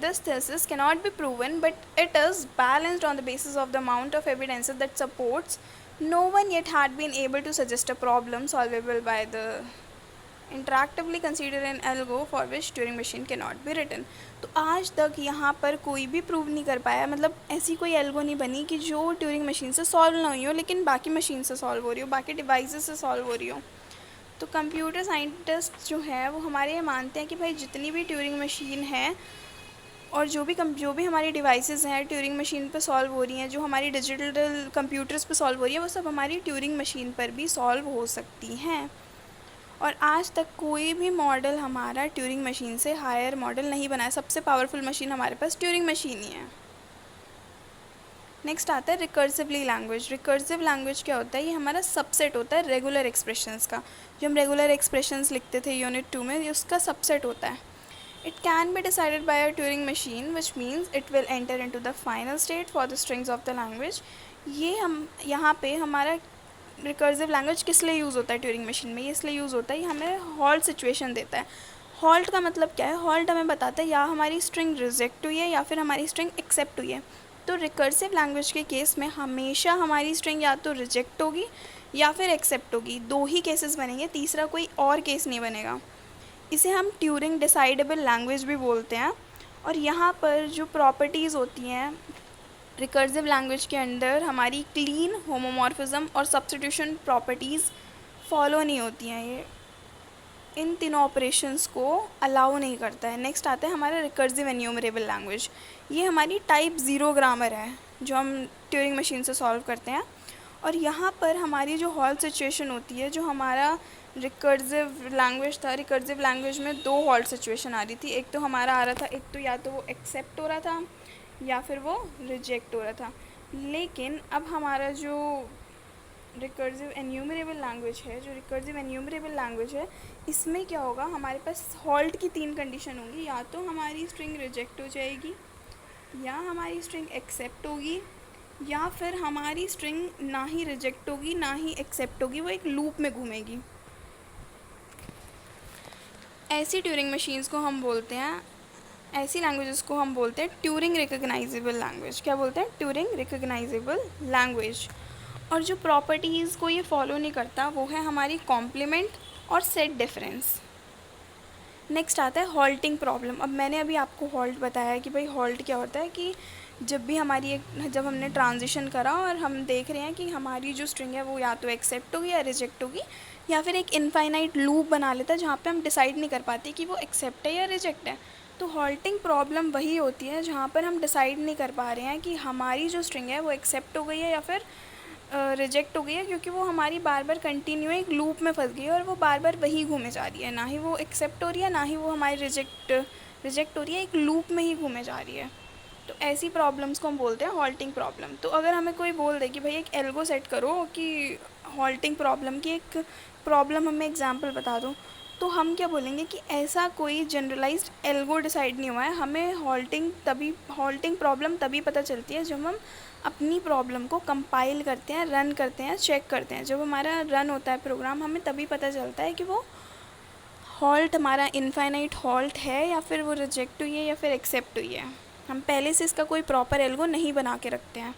This thesis cannot be proven, but it is balanced on the basis of the amount of evidence that supports. No one yet had been able to suggest a problem solvable by the interactively consider an algo for which Turing machine cannot be written. तो आज तक यहाँ पर कोई भी prove नहीं कर पाया, मतलब ऐसी कोई एल्गो नहीं बनी कि जो ट्यूरिंग मशीन से सॉल्व ना हुई हो लेकिन बाकी मशीन से सॉल्व हो रही हो, बाकी डिवाइसेस से सॉल्व हो रही हो। तो कंप्यूटर साइंटिस्ट जो है वो हमारे ये मानते हैं कि भाई जितनी भी ट्यूरिंग मशीन है और जो भी हमारी डिवाइसेस हैं ट्यूरिंग मशीन पे सॉल्व हो रही हैं, जो हमारी डिजिटल कंप्यूटर्स पे सॉल्व हो रही है, वो सब हमारी ट्यूरिंग मशीन पर भी सॉल्व हो सकती हैं। और आज तक कोई भी मॉडल हमारा ट्यूरिंग मशीन से हायर मॉडल नहीं बना है। सबसे पावरफुल मशीन हमारे पास ट्यूरिंग मशीन ही है। नेक्स्ट आता है रिकर्सिवली लैंग्वेज। रिकर्सिव लैंग्वेज क्या होता है, ये हमारा सबसेट होता है रेगुलर एक्सप्रेशंस का। जो हम रेगुलर एक्सप्रेशंस लिखते थे यूनिट 2 में, ये उसका सबसेट होता है। It can be decided by a Turing machine, which means it will enter into the final state for the strings of the language. ये हम यहाँ पे हमारा रिकर्सिव लैंग्वेज किस लिए यूज़ होता है ट्यूरिंग मशीन में, ये इसलिए यूज़ होता है, ये हमें हॉल्ट सिचुएशन देता है। हॉल्ट का मतलब क्या है, हॉल्ट हमें बताता है या हमारी स्ट्रिंग रिजेक्ट हुई है या फिर हमारी स्ट्रिंग एक्सेप्ट हुई है। तो रिकर्सिव लैंग्वेज के केस में हमेशा हमारी स्ट्रिंग या तो रिजेक्ट होगी या फिर एक्सेप्ट होगी, 2 ही केसेस बनेंगे, तीसरा कोई और केस नहीं बनेगा। इसे हम ट्यूरिंग डिसाइडेबल लैंग्वेज भी बोलते हैं। और यहाँ पर जो प्रॉपर्टीज़ होती हैं रिकर्सिव लैंग्वेज के अंदर, हमारी क्लीन, होमोमॉर्फिज्म और सब्स्टिट्यूशन प्रॉपर्टीज़ फॉलो नहीं होती हैं। ये इन तीनों ऑपरेशंस को अलाउ नहीं करता है। नेक्स्ट आता है हमारा रिकर्सिव एन्यूमरेबल लैंग्वेज। ये हमारी टाइप 0 ग्रामर है जो हम ट्यूरिंग मशीन से सॉल्व करते हैं। और यहाँ पर हमारी जो हॉल्ट सिचुएशन होती है, जो हमारा रिकर्सिव लैंग्वेज था, रिकर्सिव लैंग्वेज में दो हॉल्ट सिचुएशन आ रही थी। एक तो हमारा आ रहा था, एक तो या तो वो एक्सेप्ट हो रहा था या फिर वो रिजेक्ट हो रहा था। लेकिन अब हमारा जो रिकर्सिव एन्यूमरेबल लैंग्वेज है, इसमें क्या होगा, हमारे पास हॉल्ट की 3 कंडीशन होंगी। या तो हमारी स्ट्रिंग रिजेक्ट हो जाएगी, या हमारी स्ट्रिंग एक्सेप्ट होगी, या फिर हमारी स्ट्रिंग ना ही रिजेक्ट होगी ना ही एक्सेप्ट होगी, वो एक लूप में घूमेगी। ऐसी ट्यूरिंग मशीन्स को हम बोलते हैं, ऐसी लैंग्वेजेस को हम बोलते हैं ट्यूरिंग रिकॉग्नाइजेबल लैंग्वेज। क्या बोलते हैं? Turing recognisable language. और जो प्रॉपर्टीज़ को ये फॉलो नहीं करता वो है हमारी कॉम्प्लीमेंट और सेट डिफरेंस। नेक्स्ट आता है हॉल्टिंग प्रॉब्लम। अब मैंने अभी आपको हॉल्ट बताया कि भाई हॉल्ट क्या होता है, कि जब हमने ट्रांजिशन करा और हम देख रहे हैं कि हमारी जो स्ट्रिंग है वो या तो एक्सेप्ट होगी या रिजेक्ट होगी, या फिर एक इनफाइनाइट लूप बना लेता है जहाँ पे हम डिसाइड नहीं कर पाते कि वो एक्सेप्ट है या रिजेक्ट है। तो हॉल्टिंग प्रॉब्लम वही होती है जहाँ पर हम डिसाइड नहीं कर पा रहे हैं कि हमारी जो स्ट्रिंग है वो एक्सेप्ट हो गई है या फिर रिजेक्ट हो गई है, क्योंकि वो हमारी बार बार कंटिन्यू एक लूप में फंस गई है और वो बार बार वही घूमे जा रही है। ना ही वो एक्सेप्ट हो रही है, ना ही वो हमारी रिजेक्ट हो रही है, एक लूप में ही घूमे जा रही है। तो ऐसी प्रॉब्लम्स को हम बोलते हैं हॉल्टिंग प्रॉब्लम। तो अगर हमें कोई बोल दे कि भाई एक एल्गो सेट करो कि हॉल्टिंग प्रॉब्लम की एक प्रॉब्लम हमें एग्जांपल बता दो, तो हम क्या बोलेंगे कि ऐसा कोई जनरलाइज्ड एल्गो डिसाइड नहीं हुआ है। हमें हॉल्टिंग प्रॉब्लम तभी पता चलती है जब हम अपनी प्रॉब्लम को कंपाइल करते हैं, रन करते हैं, चेक करते हैं। जब हमारा रन होता है प्रोग्राम, हमें तभी पता चलता है कि वो हॉल्ट हमारा इनफाइनाइट हॉल्ट है या फिर वो रिजेक्ट हुई है या फिर एक्सेप्ट हुई है। हम पहले से इसका कोई प्रॉपर एल्गो नहीं बना के रखते हैं।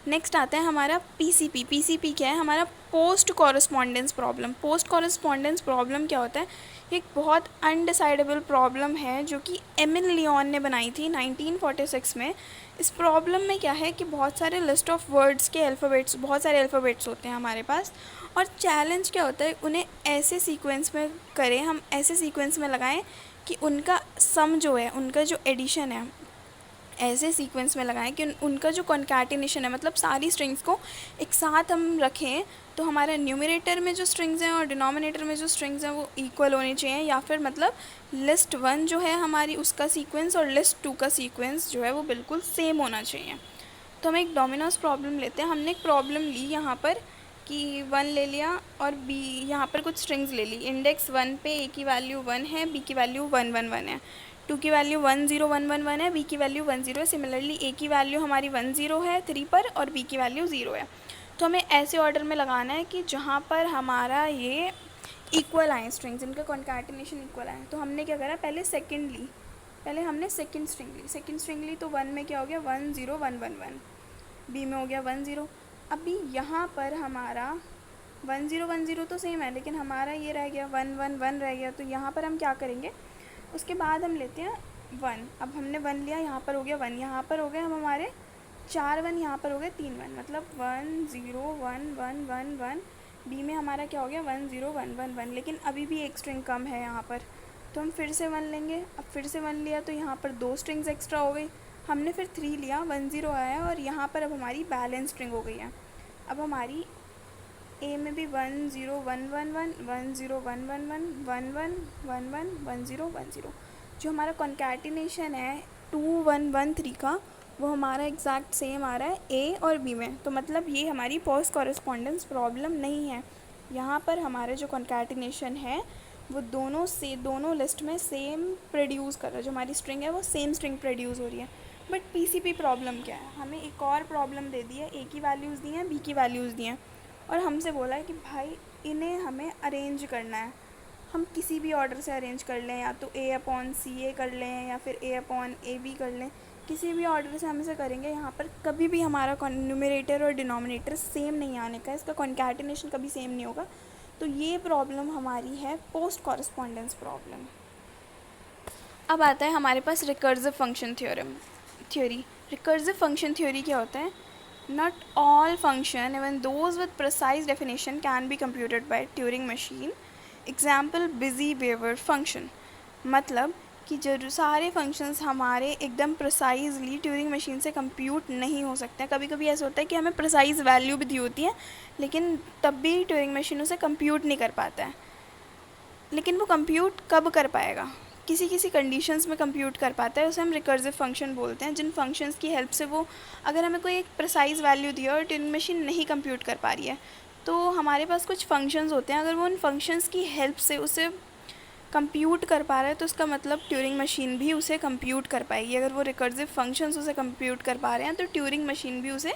नेक्स्ट आता है हमारा पीसीपी। पीसीपी क्या है? हमारा post correspondence problem. Post correspondence problem क्या होता है? ये एक बहुत अनडिसाइडेबल प्रॉब्लम है जो कि एमिल लियोन ने बनाई थी 1946 में। इस प्रॉब्लम में क्या है कि बहुत सारे लिस्ट ऑफ वर्ड्स के बहुत सारे अल्फ़ाबेट्स होते हैं हमारे पास, और चैलेंज क्या होता है, उन्हें ऐसे सीक्वेंस में करें, हम ऐसे सीक्वेंस में लगाएं कि उनका सम जो है, उनका जो एडिशन है, ऐसे सीक्वेंस में लगाएं कि उनका जो कॉन्कैटिनेशन है, मतलब सारी स्ट्रिंग्स को एक साथ हम रखें तो हमारे न्यूमरेटर में जो स्ट्रिंग्स हैं और डिनोमिनेटर में जो स्ट्रिंग्स हैं वो इक्वल होनी चाहिए। या फिर मतलब लिस्ट 1 जो है हमारी, उसका सीक्वेंस और लिस्ट 2 का सीक्वेंस जो है वो बिल्कुल सेम होना चाहिए। तो हम एक डोमिनोज प्रॉब्लम लेते हैं। हमने एक प्रॉब्लम ली यहाँ पर कि 1 ले लिया और बी, यहाँ पर कुछ स्ट्रिंग्स ले ली। इंडेक्स 1 पे ए की वैल्यू 1 है, बी की वैल्यू 1 1 1 है, 2 की वैल्यू 1 0 1 1 1 है, बी की वैल्यू 1 0 है। सिमिलरली ए की वैल्यू हमारी 1 0 है 3 पर और बी की वैल्यू 0 है। तो हमें ऐसे ऑर्डर में लगाना है कि जहाँ पर हमारा ये इक्वल आए स्ट्रिंग्स, इनका कॉन्कैटिनेशन इक्वल आए। तो हमने क्या करा, पहले हमने सेकंड स्ट्रिंग ली। तो 1 में क्या हो गया, 1 0 1 1 1, बी में हो गया 1 0। अभी यहाँ पर हमारा 1 0 1 0 तो सेम है, लेकिन हमारा ये रह गया 1 1 1 रह गया। तो यहाँ पर हम क्या करेंगे, उसके बाद हम लेते हैं 1। अब हमने 1 लिया, यहाँ पर हो गया 1, यहाँ पर हो गए हम हमारे 4 1, यहाँ पर हो गए 3 1, मतलब 1 0 1 1 1 1। बी में हमारा क्या हो गया, 1 0 1 1 1, लेकिन अभी भी एक स्ट्रिंग कम है यहाँ पर। तो हम फिर से 1 लेंगे। अब फिर से 1 लिया तो यहाँ पर 2 स्ट्रिंग्स एक्स्ट्रा हो गई। हमने फिर 3 लिया, 1 0 आया और यहाँ पर अब हमारी बैलेंस स्ट्रिंग हो गई है। अब हमारी ए में भी 1 0 1 1 1 1 0 1 1 1 1 1 1 1 1 0 1 0। जो हमारा कॉन्कैटिनेशन है 2 1 1 3 का, वो हमारा एग्जैक्ट सेम आ रहा है ए और बी में। तो मतलब ये हमारी पोस्ट कॉरस्पॉन्डेंस प्रॉब्लम नहीं है। यहाँ पर हमारे जो कॉन्कैटिनेशन है वो दोनों लिस्ट में सेम प्रोड्यूस कर रहा है। जो हमारी स्ट्रिंग है वो सेम स्ट्रिंग प्रोड्यूस हो रही है। बट पीसीपी प्रॉब्लम क्या है, हमें एक और प्रॉब्लम दे दी है, ए की वैल्यूज़ दी हैं, बी की वैल्यूज़ दी हैं, और हमसे बोला है कि भाई इन्हें हमें अरेंज करना है। हम किसी भी ऑर्डर से अरेंज कर लें, या तो ए अपॉन सी ए कर लें या फिर ए अपॉन ए बी कर लें, किसी भी ऑर्डर से हम इसे करेंगे। यहाँ पर कभी भी हमारा न्यूमरेटर और डिनोमिनेटर सेम नहीं आने का, इसका कॉन्कैटिनेशन कभी सेम नहीं होगा। तो ये प्रॉब्लम हमारी है पोस्ट कॉरस्पॉन्डेंस प्रॉब्लम। अब आता है हमारे पास recursive function theory. Recursive function theory क्या होता है? Not all function, even those with precise definition, can be computed by Turing machine. Example, busy behavior function. मतलब कि जो सारे फंक्शंस हमारे एकदम प्रिसाइजली ट्यूरिंग मशीन से कंप्यूट नहीं हो सकते हैं। कभी कभी ऐसा होता है कि हमें प्रिसाइज वैल्यू भी दी होती है, लेकिन तब भी ट्यूरिंग मशीन उसे कंप्यूट नहीं कर पाता है। लेकिन वो कंप्यूट कब कर पाएगा? किसी किसी कंडीशंस में कंप्यूट कर पाता है, उसे हम रिकर्सिव फंक्शन बोलते हैं। जिन फंक्शंस की हेल्प से वो, अगर हमें कोई एक प्रिसाइज वैल्यू दी और ट्यूरिंग मशीन नहीं कंप्यूट कर पा रही है, तो हमारे पास कुछ फंक्शंस होते हैं, अगर वो उन फंक्शंस की हेल्प से उसे कंप्यूट कर पा रहा है तो उसका मतलब ट्यूरिंग मशीन भी उसे कंप्यूट कर पाएगी। अगर वो रिकर्सिव फंक्शंस उसे कंप्यूट कर पा रहे हैं तो ट्यूरिंग मशीन भी उसे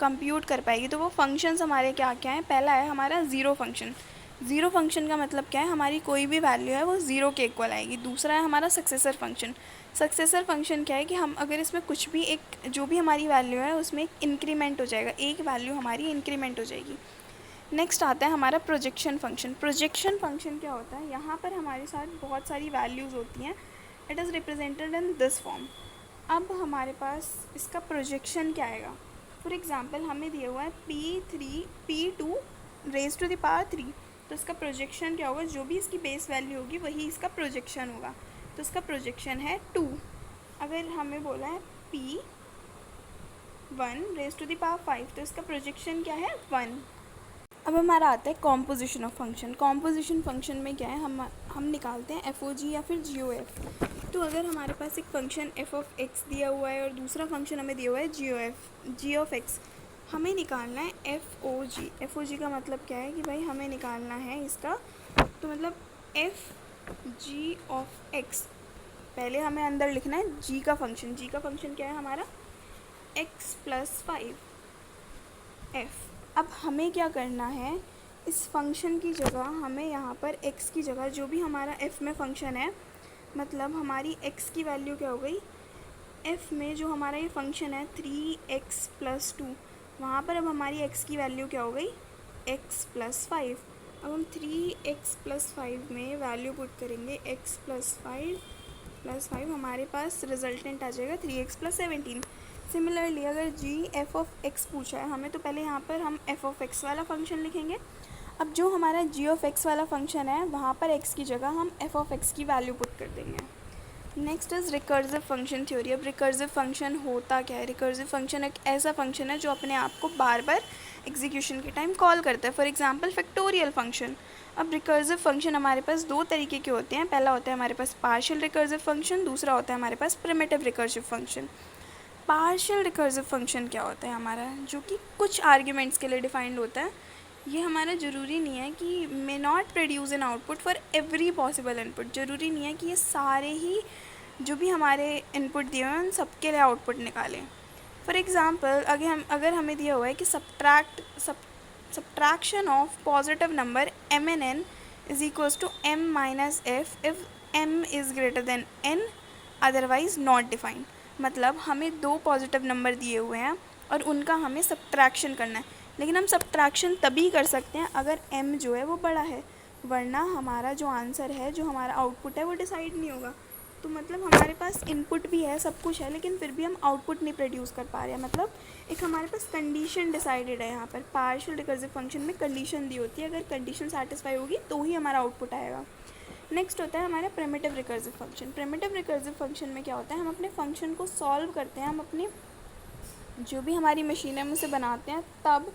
कंप्यूट कर पाएगी। तो वो फंक्शंस हमारे क्या क्या हैं? पहला है हमारा ज़ीरो फंक्शन। ज़ीरो फंक्शन का मतलब क्या है? हमारी कोई भी वैल्यू है वो ज़ीरो के इक्वल आएगी। दूसरा है हमारा सक्सेसर फंक्शन। सक्सेसर फंक्शन क्या है कि हम अगर इसमें कुछ भी एक, जो भी हमारी वैल्यू है उसमें एक इंक्रीमेंट हो जाएगा, एक वैल्यू हमारी इंक्रीमेंट हो जाएगी। नेक्स्ट आता है हमारा प्रोजेक्शन फंक्शन। प्रोजेक्शन फंक्शन क्या होता है? यहाँ पर हमारे साथ बहुत सारी वैल्यूज़ होती हैं। It is represented in this form. अब हमारे पास इसका प्रोजेक्शन क्या आएगा? फॉर एग्जांपल हमें दिया हुआ है P2 raise to the power 3, तो इसका प्रोजेक्शन क्या होगा? जो भी इसकी बेस वैल्यू होगी वही इसका प्रोजेक्शन होगा, तो इसका प्रोजेक्शन है 2। अगर हमें बोला है P1 raise to the power 5, तो इसका प्रोजेक्शन क्या है? 1। अब हमारा आता है composition of function. Composition function में क्या है? हम निकालते हैं FOG या फिर GOF। तो अगर हमारे पास एक फंक्शन f(x) दिया हुआ है और दूसरा फंक्शन हमें दिया हुआ है g(x), हमें निकालना है FOG। FOG का मतलब क्या है कि भाई हमें निकालना है इसका, तो मतलब FG(x), पहले हमें अंदर लिखना है g का फंक्शन। g का फंक्शन क्या है हमारा? x + 5f। अब हमें क्या करना है? इस फंक्शन की जगह हमें यहाँ पर x की जगह जो भी हमारा f में फंक्शन है, मतलब हमारी x की वैल्यू क्या हो गई? f में जो हमारा ये फंक्शन है 3x + 2, वहाँ पर अब हमारी x की वैल्यू क्या हो गई? x + 5। अब हम 3x + 5 में वैल्यू पुट करेंगे, x + 5 हमारे पास रिजल्टेंट आ जाएगा 3x + 17। सिमिलरली अगर f(x) पूछा है हमें, तो पहले यहाँ पर हम f(x) वाला फंक्शन लिखेंगे। अब जो हमारा g(x) वाला फंक्शन है वहाँ पर x की जगह हम f(x) की वैल्यू पुट कर देंगे। Next is recursive function theory. अब रिकर्सिव फंक्शन होता क्या है? रिकर्सिव फंक्शन एक ऐसा फंक्शन है जो अपने आप को बार बार एग्जीक्यूशन के टाइम कॉल करता है। For example factorial function. अब रिकर्सिव फंक्शन हमारे पास दो तरीके के होते हैं। पहला होता है हमारे पास पार्शियल रिकर्सिव फंक्शन, दूसरा होता है हमारे पास primitive recursive function. Partial recursive function क्या होता है हमारा? जो कि कुछ आर्ग्यूमेंट्स के लिए डिफाइंड होता है। ये हमारा ज़रूरी नहीं है कि may not produce an output for every possible input. ज़रूरी नहीं है कि ये सारे ही जो भी हमारे इनपुट दिए हुए हैं उन सबके लिए आउटपुट निकालें। फॉर एग्ज़ाम्पल अगर हमें दिया हुआ है कि subtraction of positive number m(n) = m - f if m is greater than n, otherwise not defined. मतलब हमें दो पॉजिटिव नंबर दिए हुए हैं और उनका हमें सब्ट्रैक्शन करना है, लेकिन हम सब्ट्रैक्शन तभी कर सकते हैं अगर m जो है वो बड़ा है, वरना हमारा जो आंसर है, जो हमारा आउटपुट है वो डिसाइड नहीं होगा। तो मतलब हमारे पास इनपुट भी है, सब कुछ है, लेकिन फिर भी हम आउटपुट नहीं प्रोड्यूस कर पा रहे हैं। मतलब एक हमारे पास कंडीशन डिसाइडेड है। यहाँ पर पार्शियल रिकर्सिव फंक्शन में कंडीशन दी होती है, अगर कंडीशन सेटिस्फाई होगी तो ही हमारा आउटपुट आएगा। नेक्स्ट होता है हमारा primitive recursive function. Primitive recursive function में क्या होता है? हम अपने फंक्शन को सॉल्व करते हैं, हम अपने जो भी हमारी मशीन है हम उसे बनाते हैं, तब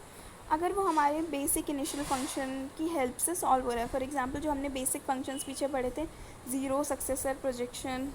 अगर वो हमारे बेसिक इनिशियल फंक्शन की हेल्प से सॉल्व हो रहा है। फॉर एग्जांपल जो हमने बेसिक फंक्शंस पीछे पढ़े थे, ज़ीरो, सक्सेसर, प्रोजेक्शन,